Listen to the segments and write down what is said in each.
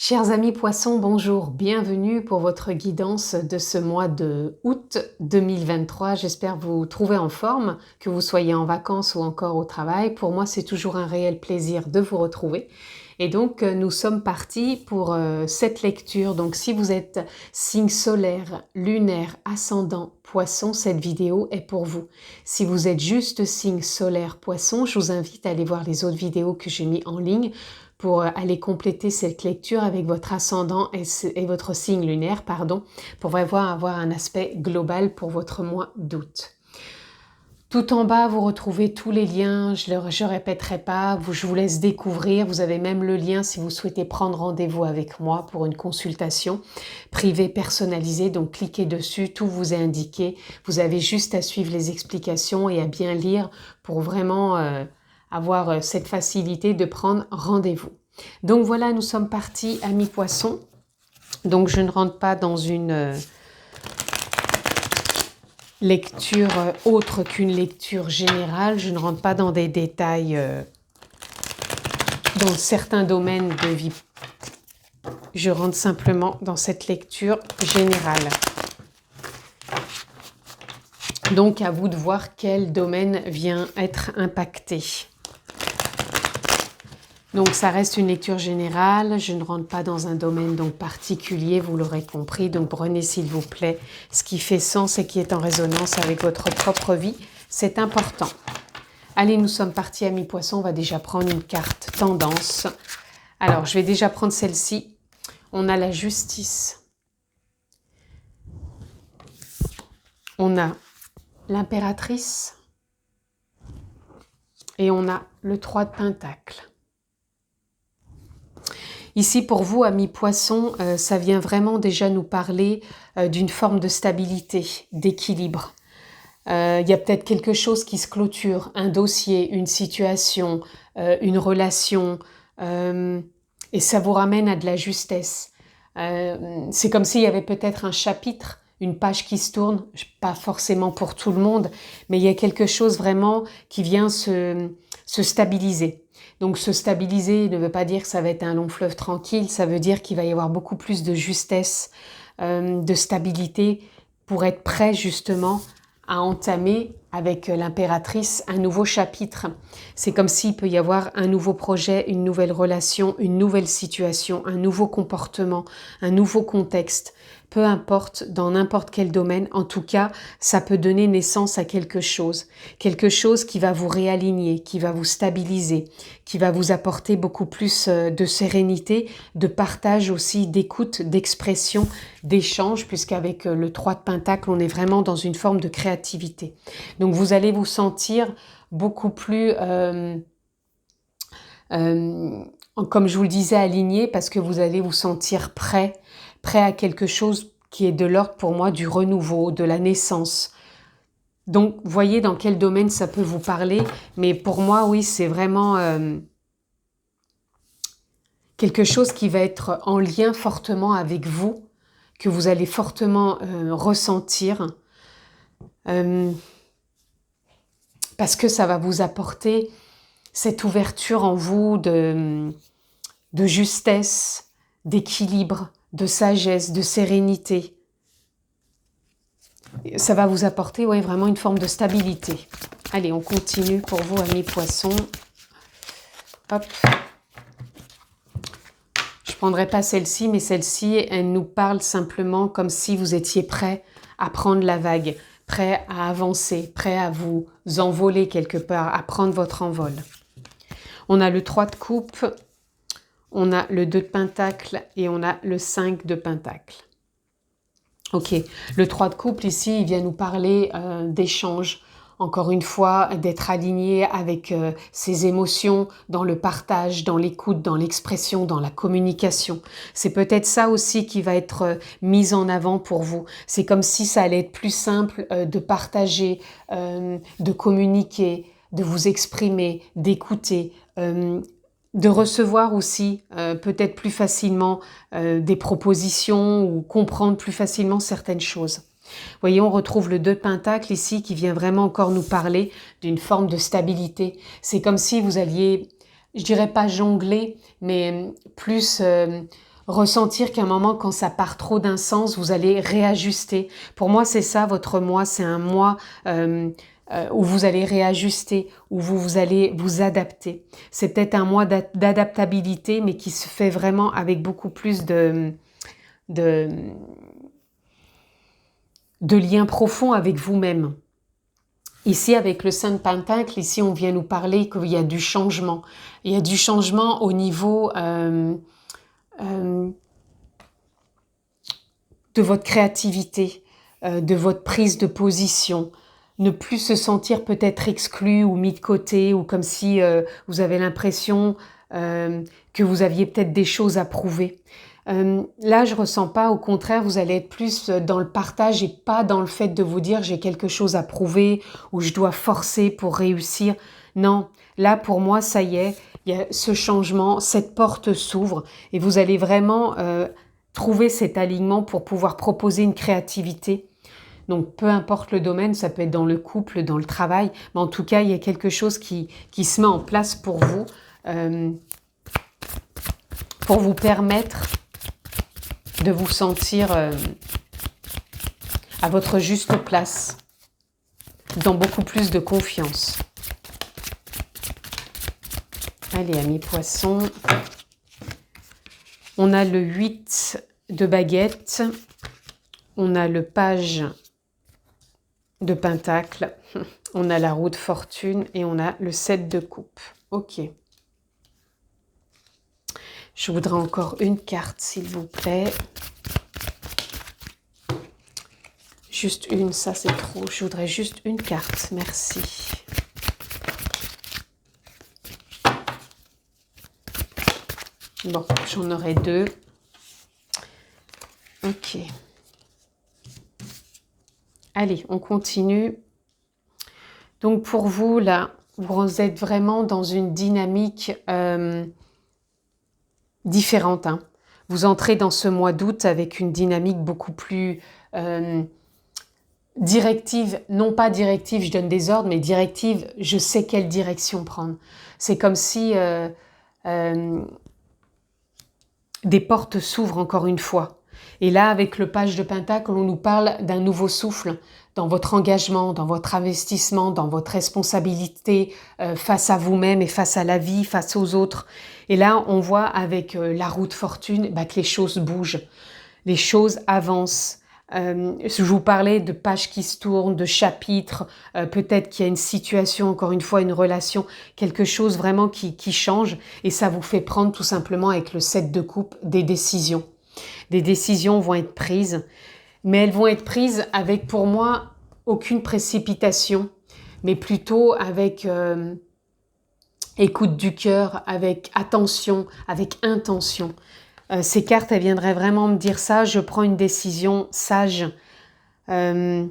Chers amis poissons, bonjour, bienvenue pour votre guidance de ce mois de août 2023. J'espère vous trouver en forme, que vous soyez en vacances ou encore au travail. Pour moi, c'est toujours un réel plaisir de vous retrouver. Et donc, nous sommes partis pour cette lecture. Donc, si vous êtes signe solaire, lunaire, ascendant, poisson, cette vidéo est pour vous. Si vous êtes juste signe solaire, poisson, je vous invite à aller voir les autres vidéos que j'ai mis en ligne pour aller compléter cette lecture avec votre ascendant et votre signe lunaire, pour vraiment avoir un aspect global pour votre mois d'août. Tout en bas, vous retrouvez tous les liens, je ne répéterai pas, je vous laisse découvrir, vous avez même le lien si vous souhaitez prendre rendez-vous avec moi pour une consultation privée personnalisée, donc cliquez dessus, tout vous est indiqué, vous avez juste à suivre les explications et à bien lire pour vraiment avoir cette facilité de prendre rendez-vous. Donc voilà, nous sommes partis, amis poissons, donc je ne rentre pas dans une lecture autre qu'une lecture générale. Je ne rentre pas dans des détails dans certains domaines de vie. Je rentre simplement dans cette lecture générale. Donc à vous de voir quel domaine vient être impacté. Donc ça reste une lecture générale, je ne rentre pas dans un domaine donc particulier, vous l'aurez compris, donc prenez s'il vous plaît ce qui fait sens et qui est en résonance avec votre propre vie, c'est important. Allez, nous sommes partis amis poissons, on va déjà prendre une carte tendance. Alors je vais déjà prendre celle-ci, on a la justice, on a l'impératrice et on a le 3 de Pentacles. Ici, pour vous, amis poissons, ça vient vraiment déjà nous parler d'une forme de stabilité, d'équilibre. Il y a peut-être quelque chose qui se clôture, un dossier, une situation, une relation, et ça vous ramène à de la justesse. C'est comme s'il y avait peut-être un chapitre, une page qui se tourne, pas forcément pour tout le monde, mais il y a quelque chose vraiment qui vient se stabiliser. Donc se stabiliser ne veut pas dire que ça va être un long fleuve tranquille, ça veut dire qu'il va y avoir beaucoup plus de justesse, de stabilité pour être prêt justement à entamer avec l'impératrice un nouveau chapitre. C'est comme s'il peut y avoir un nouveau projet, une nouvelle relation, une nouvelle situation, un nouveau comportement, un nouveau contexte. Peu importe, dans n'importe quel domaine, en tout cas, ça peut donner naissance à quelque chose qui va vous réaligner, qui va vous stabiliser, qui va vous apporter beaucoup plus de sérénité, de partage aussi, d'écoute, d'expression, d'échange, puisqu'avec le 3 de Pentacle, on est vraiment dans une forme de créativité. Donc vous allez vous sentir beaucoup plus, comme je vous le disais, aligné, parce que vous allez vous sentir prêt à quelque chose qui est de l'ordre pour moi du renouveau, de la naissance. Donc, voyez dans quel domaine ça peut vous parler, mais pour moi, oui, c'est vraiment quelque chose qui va être en lien fortement avec vous, que vous allez fortement ressentir, parce que ça va vous apporter cette ouverture en vous de justesse, d'équilibre, de sagesse, de sérénité. Ça va vous apporter vraiment une forme de stabilité. Allez, on continue pour vous, amis poissons. Hop. Je ne prendrai pas celle-ci, mais celle-ci, elle nous parle simplement comme si vous étiez prêt à prendre la vague, prêt à avancer, prêt à vous envoler quelque part, à prendre votre envol. On a le 3 de coupe, on a le 2 de Pentacle et on a le 5 de Pentacle. Ok, le 3 de couple ici, il vient nous parler d'échange. Encore une fois, d'être aligné avec ses émotions dans le partage, dans l'écoute, dans l'expression, dans la communication. C'est peut-être ça aussi qui va être mis en avant pour vous. C'est comme si ça allait être plus simple de partager, de communiquer, de vous exprimer, d'écouter, de recevoir aussi peut-être plus facilement des propositions ou comprendre plus facilement certaines choses. Vous voyez, on retrouve le 2 de Pentacle ici qui vient vraiment encore nous parler d'une forme de stabilité. C'est comme si vous alliez, je dirais pas jongler, mais plus ressentir qu'à un moment, quand ça part trop d'un sens, vous allez réajuster. Pour moi, c'est ça, votre mois, c'est un mois où vous allez réajuster, où vous allez vous adapter. C'est peut-être un mois d'adaptabilité, mais qui se fait vraiment avec beaucoup plus de liens profonds avec vous-même. Ici, avec le 5 de Pentacle, ici, on vient nous parler qu'il y a du changement. Il y a du changement au niveau de votre créativité, de votre prise de position. Ne plus se sentir peut-être exclu ou mis de côté, ou comme si vous avez l'impression que vous aviez peut-être des choses à prouver. Là, je ressens pas, au contraire, vous allez être plus dans le partage et pas dans le fait de vous dire j'ai quelque chose à prouver ou je dois forcer pour réussir. Non, là, pour moi, ça y est, il y a ce changement, cette porte s'ouvre et vous allez vraiment trouver cet alignement pour pouvoir proposer une créativité. Donc, peu importe le domaine, ça peut être dans le couple, dans le travail, mais en tout cas, il y a quelque chose qui se met en place pour vous permettre de vous sentir à votre juste place, dans beaucoup plus de confiance. Allez, amis poissons, on a le 8 de baguette, on a le page de pentacle, on a la roue de fortune et on a le 7 de coupe. Ok. Je voudrais encore une carte, s'il vous plaît. Juste une, ça c'est trop. Je voudrais juste une carte, merci. Bon, j'en aurai deux. Ok. Allez, on continue. Donc pour vous, là, vous êtes vraiment dans une dynamique différente. Hein. Vous entrez dans ce mois d'août avec une dynamique beaucoup plus directive, non pas directive, je donne des ordres, mais directive, je sais quelle direction prendre. C'est comme si des portes s'ouvrent encore une fois. Et là, avec le page de Pentacle, on nous parle d'un nouveau souffle dans votre engagement, dans votre investissement, dans votre responsabilité face à vous-même et face à la vie, face aux autres. Et là, on voit avec la roue de fortune que les choses bougent, les choses avancent. Je vous parlais de pages qui se tournent, de chapitres, peut-être qu'il y a une situation, encore une fois, une relation, quelque chose vraiment qui change et ça vous fait prendre tout simplement avec le 7 de coupe des décisions. Des décisions vont être prises, mais elles vont être prises avec, pour moi, aucune précipitation, mais plutôt avec écoute du cœur, avec attention, avec intention. Ces cartes, elles viendraient vraiment me dire ça, je prends une décision sage. Peut-être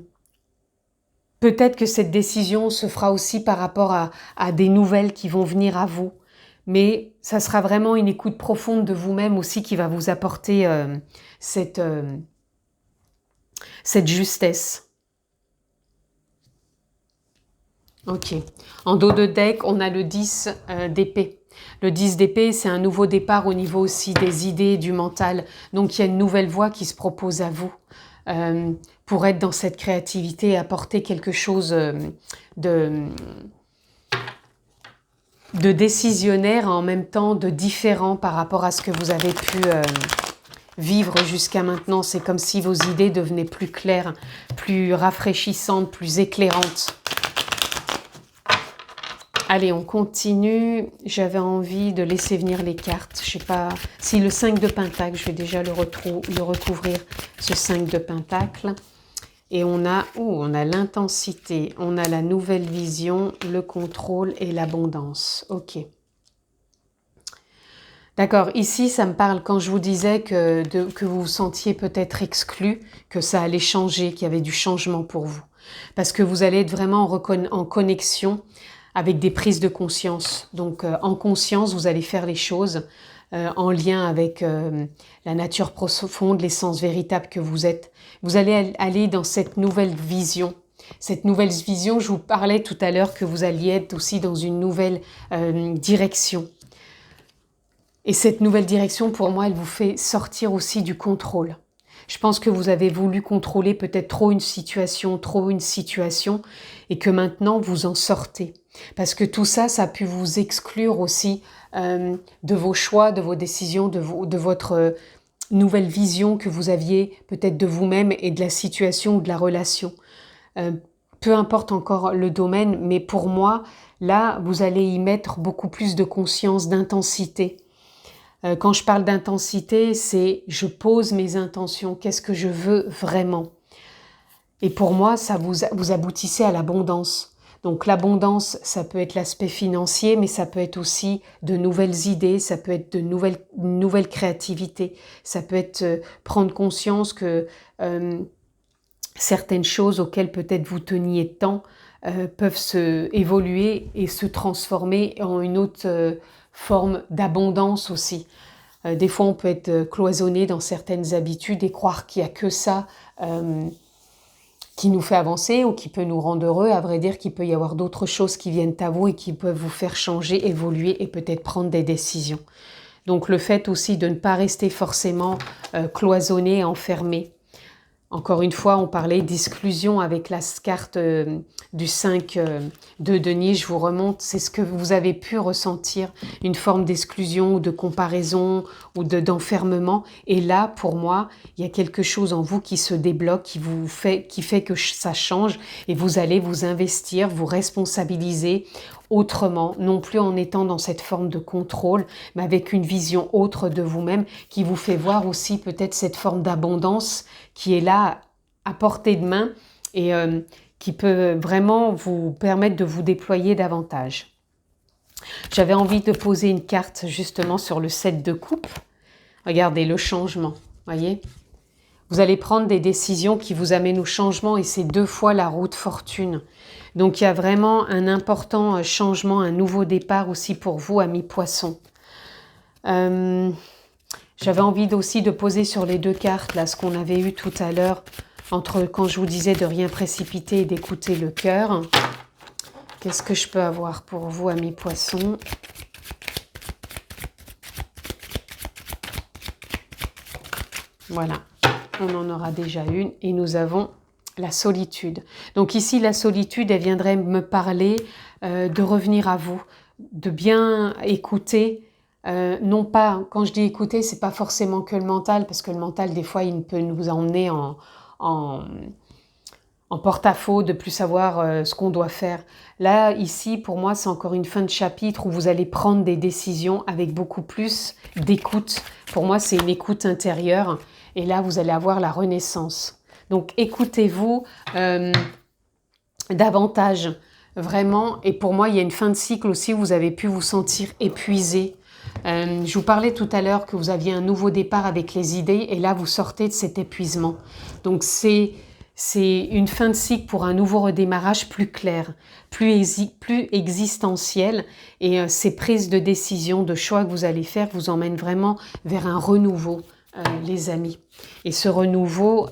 que cette décision se fera aussi par rapport à des nouvelles qui vont venir à vous. Mais ça sera vraiment une écoute profonde de vous-même aussi qui va vous apporter cette justesse. Ok. En dos de deck, on a le 10 d'épée. Le 10 d'épée, c'est un nouveau départ au niveau aussi des idées, du mental. Donc, il y a une nouvelle voie qui se propose à vous pour être dans cette créativité et apporter quelque chose de décisionnaire, en même temps de différent par rapport à ce que vous avez pu vivre jusqu'à maintenant. C'est comme si vos idées devenaient plus claires, plus rafraîchissantes, plus éclairantes. Allez, on continue. J'avais envie de laisser venir les cartes. Je sais pas si le 5 de Pentacle, je vais déjà le recouvrir, ce 5 de Pentacle. Et on a l'intensité, on a la nouvelle vision, le contrôle et l'abondance. Ok. D'accord, ici ça me parle quand je vous disais que vous vous sentiez peut-être exclu, que ça allait changer, qu'il y avait du changement pour vous. Parce que vous allez être vraiment en connexion avec des prises de conscience. Donc en conscience, vous allez faire les choses en lien avec la nature profonde, l'essence véritable que vous êtes. Vous allez aller dans cette nouvelle vision. Cette nouvelle vision, je vous parlais tout à l'heure que vous alliez être aussi dans une nouvelle direction. Et cette nouvelle direction, pour moi, elle vous fait sortir aussi du contrôle. Je pense que vous avez voulu contrôler peut-être trop une situation, et que maintenant vous en sortez. Parce que tout ça, ça a pu vous exclure aussi de vos choix, de vos décisions, de votre nouvelle vision que vous aviez peut-être de vous-même et de la situation ou de la relation. Peu importe encore le domaine, mais pour moi, là, vous allez y mettre beaucoup plus de conscience, d'intensité. Quand je parle d'intensité, c'est je pose mes intentions, qu'est-ce que je veux vraiment. Et pour moi, ça vous aboutissez à l'abondance. Donc l'abondance, ça peut être l'aspect financier, mais ça peut être aussi de nouvelles idées, ça peut être de nouvelles créativités, ça peut être prendre conscience que certaines choses auxquelles peut-être vous teniez tant peuvent se évoluer et se transformer en une autre forme d'abondance aussi. Des fois, on peut être cloisonné dans certaines habitudes et croire qu'il n'y a que ça qui nous fait avancer ou qui peut nous rendre heureux. À vrai dire, qu'il peut y avoir d'autres choses qui viennent à vous et qui peuvent vous faire changer, évoluer et peut-être prendre des décisions. Donc le fait aussi de ne pas rester forcément cloisonné, enfermé. Encore une fois, on parlait d'exclusion avec la carte du 5 de Denis. Je vous remonte, c'est ce que vous avez pu ressentir, une forme d'exclusion ou de comparaison ou d'enfermement. Et là, pour moi, il y a quelque chose en vous qui se débloque, qui fait que ça change et vous allez vous investir, vous responsabiliser autrement, non plus en étant dans cette forme de contrôle, mais avec une vision autre de vous-même qui vous fait voir aussi peut-être cette forme d'abondance qui est là à portée de main et qui peut vraiment vous permettre de vous déployer davantage. J'avais envie de poser une carte justement sur le 7 de coupe. Regardez le changement, voyez ? Vous allez prendre des décisions qui vous amènent au changement et c'est 2 fois la roue de fortune. Donc il y a vraiment un important changement, un nouveau départ aussi pour vous, amis poissons. J'avais envie aussi de poser sur les 2 cartes, là, ce qu'on avait eu tout à l'heure, entre quand je vous disais de rien précipiter et d'écouter le cœur. Qu'est-ce que je peux avoir pour vous, amis poissons ? Voilà, on en aura déjà une et nous avons la solitude. Donc ici, la solitude, elle viendrait me parler de revenir à vous, de bien écouter. Non pas, quand je dis écouter, c'est pas forcément que le mental, parce que le mental, des fois, il peut nous emmener en porte-à-faux, de plus savoir ce qu'on doit faire. Là, ici, pour moi, c'est encore une fin de chapitre où vous allez prendre des décisions avec beaucoup plus d'écoute. Pour moi, c'est une écoute intérieure. Et là, vous allez avoir la renaissance. Donc, écoutez-vous davantage, vraiment. Et pour moi, il y a une fin de cycle aussi où vous avez pu vous sentir épuisé. Je vous parlais tout à l'heure que vous aviez un nouveau départ avec les idées. Et là, vous sortez de cet épuisement. Donc, c'est une fin de cycle pour un nouveau redémarrage plus clair, plus existentiel. Et ces prises de décision, de choix que vous allez faire vous emmènent vraiment vers un renouveau, les amis. Et ce renouveau,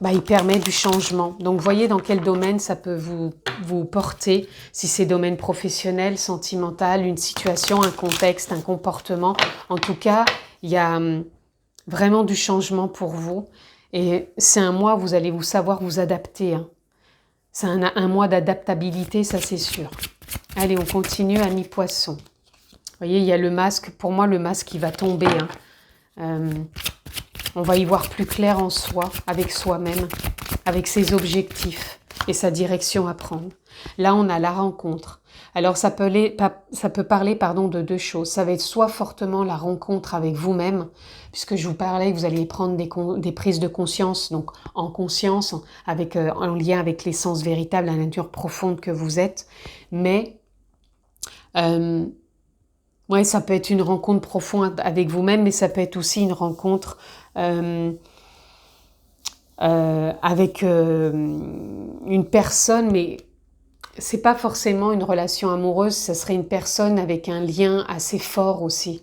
il permet du changement. Donc, voyez dans quel domaine ça peut vous porter. Si c'est domaine professionnel, sentimental, une situation, un contexte, un comportement. En tout cas, il y a vraiment du changement pour vous. Et c'est un mois où vous allez savoir vous adapter. Hein. C'est un mois d'adaptabilité, ça c'est sûr. Allez, on continue, amis poissons. Vous voyez, il y a le masque. Pour moi, le masque, qui va tomber. Hein. On va y voir plus clair en soi, avec soi-même, avec ses objectifs et sa direction à prendre. Là, on a la rencontre. Alors, ça peut parler de 2 choses. Ça va être soit fortement la rencontre avec vous-même, puisque je vous parlais que vous allez prendre des prises de conscience, donc en conscience, en lien avec l'essence véritable, la nature profonde que vous êtes. Mais, ça peut être une rencontre profonde avec vous-même, mais ça peut être aussi une rencontre avec une personne, mais c'est pas forcément une relation amoureuse, ça serait une personne avec un lien assez fort aussi.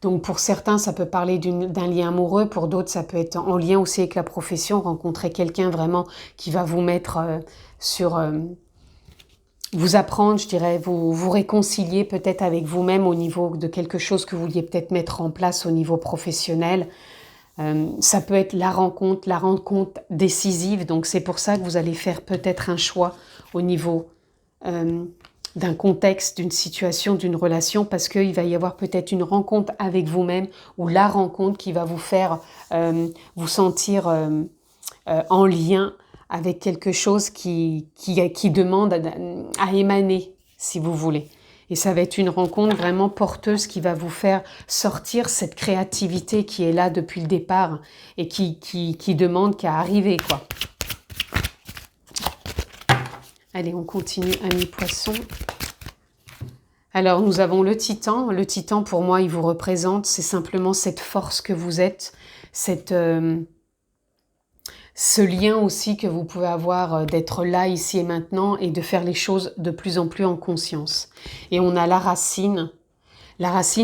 Donc pour certains, ça peut parler d'un lien amoureux, pour d'autres, ça peut être en lien aussi avec la profession, rencontrer quelqu'un vraiment qui va vous mettre sur vous apprendre, je dirais, vous réconcilier peut-être avec vous-même au niveau de quelque chose que vous vouliez peut-être mettre en place au niveau professionnel. Ça peut être la rencontre décisive. Donc c'est pour ça que vous allez faire peut-être un choix au niveau d'un contexte, d'une situation, d'une relation, parce qu'il va y avoir peut-être une rencontre avec vous-même ou la rencontre qui va vous faire vous sentir en lien avec quelque chose qui demande à émaner, si vous voulez. Et ça va être une rencontre vraiment porteuse qui va vous faire sortir cette créativité qui est là depuis le départ et qui demande qu'à arriver, quoi. Allez, on continue, amis poissons. Alors, nous avons le titan. Le titan, pour moi, il vous représente, c'est simplement cette force que vous êtes, ce lien aussi que vous pouvez avoir d'être là, ici et maintenant, et de faire les choses de plus en plus en conscience. Et on a la racine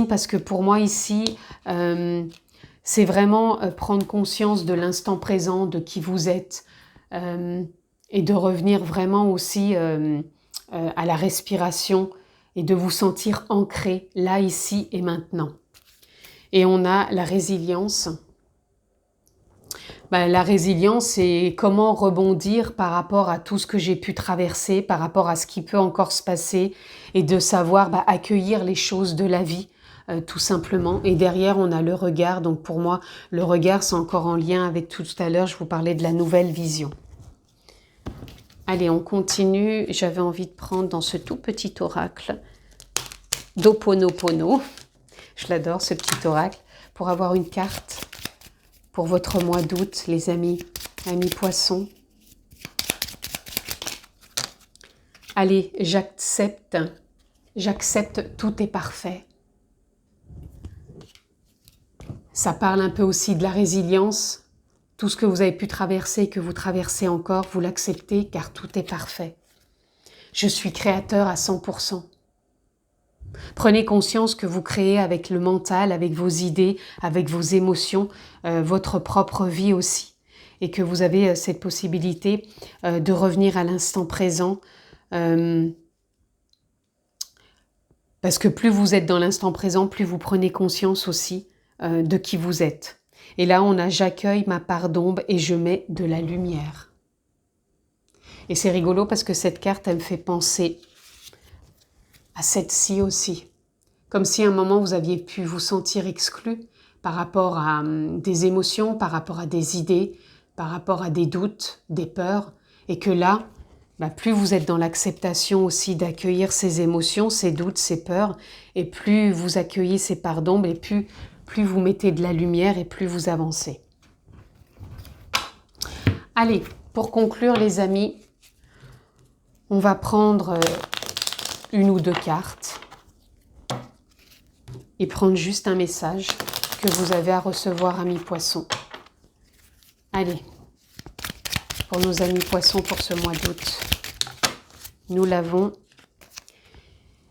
parce que pour moi ici, c'est vraiment prendre conscience de l'instant présent, de qui vous êtes, et de revenir vraiment aussi à la respiration et de vous sentir ancré là, ici et maintenant. Et on a la résilience. La résilience, c'est comment rebondir par rapport à tout ce que j'ai pu traverser, par rapport à ce qui peut encore se passer, et de savoir accueillir les choses de la vie, tout simplement. Et derrière, on a le regard. Donc pour moi, le regard, c'est encore en lien avec tout à l'heure, je vous parlais de la nouvelle vision. Allez, on continue. J'avais envie de prendre dans ce tout petit oracle d'Ho'oponopono. Je l'adore, ce petit oracle, pour avoir une carte pour votre mois d'août, les amis poissons. Allez, j'accepte, tout est parfait. Ça parle un peu aussi de la résilience. Tout ce que vous avez pu traverser, que vous traversez encore, vous l'acceptez car tout est parfait. Je suis créateur à 100%. Prenez conscience que vous créez avec le mental, avec vos idées, avec vos émotions, votre propre vie aussi. Et que vous avez cette possibilité de revenir à l'instant présent. Parce que plus vous êtes dans l'instant présent, plus vous prenez conscience aussi de qui vous êtes. Et là, on a « j'accueille ma part d'ombre et je mets de la lumière ». Et c'est rigolo parce que cette carte, elle me fait penser à cette-ci aussi. Comme si à un moment, vous aviez pu vous sentir exclu par rapport à des émotions, par rapport à des idées, par rapport à des doutes, des peurs. Et que là, plus vous êtes dans l'acceptation aussi d'accueillir ces émotions, ces doutes, ces peurs, et plus vous accueillez ces parts d'ombre, et plus vous mettez de la lumière, et plus vous avancez. Allez, pour conclure les amis, on va prendre une ou deux cartes et prendre juste un message que vous avez à recevoir, amis poissons. Allez, pour nos amis poissons pour ce mois d'août, nous l'avons.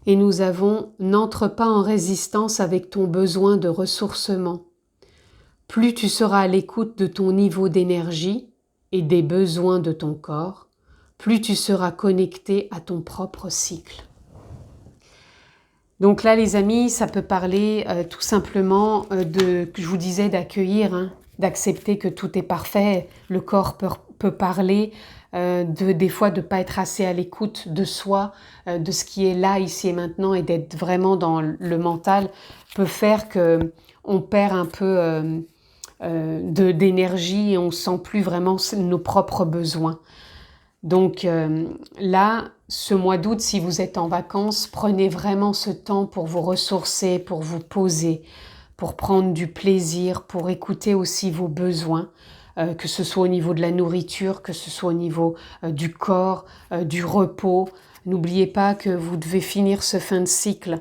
Et nous avons « N'entre pas en résistance avec ton besoin de ressourcement. Plus tu seras à l'écoute de ton niveau d'énergie et des besoins de ton corps, plus tu seras connecté à ton propre cycle. » Donc là, les amis, ça peut parler tout simplement que je vous disais, d'accueillir, d'accepter que tout est parfait. Le corps peut parler, des fois de ne pas être assez à l'écoute de soi, de ce qui est là, ici et maintenant, et d'être vraiment dans le mental, peut faire qu'on perd un peu d'énergie et on ne sent plus vraiment nos propres besoins. Donc là, ce mois d'août, si vous êtes en vacances, prenez vraiment ce temps pour vous ressourcer, pour vous poser, pour prendre du plaisir, pour écouter aussi vos besoins, que ce soit au niveau de la nourriture, que ce soit au niveau du corps, du repos. N'oubliez pas que vous devez finir ce fin de cycle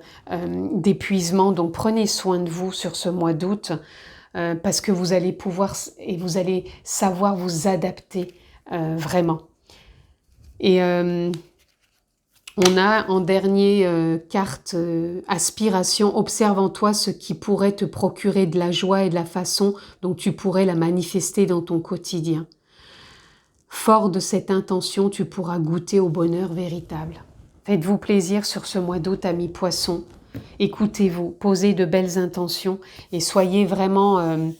d'épuisement, donc prenez soin de vous sur ce mois d'août, parce que vous allez pouvoir et vous allez savoir vous adapter vraiment. Et on a en dernière carte aspiration, observe en toi ce qui pourrait te procurer de la joie et de la façon dont tu pourrais la manifester dans ton quotidien. Fort de cette intention, tu pourras goûter au bonheur véritable. Faites-vous plaisir sur ce mois d'août, amis poissons. Écoutez-vous, posez de belles intentions et soyez vraiment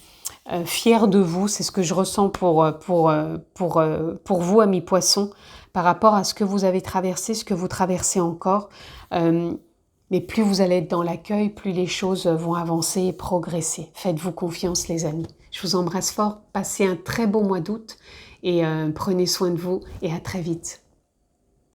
fiers de vous. C'est ce que je ressens pour vous, amis poissons, par rapport à ce que vous avez traversé, ce que vous traversez encore. Mais plus vous allez être dans l'accueil, plus les choses vont avancer et progresser. Faites-vous confiance, les amis. Je vous embrasse fort. Passez un très beau mois d'août et prenez soin de vous et à très vite.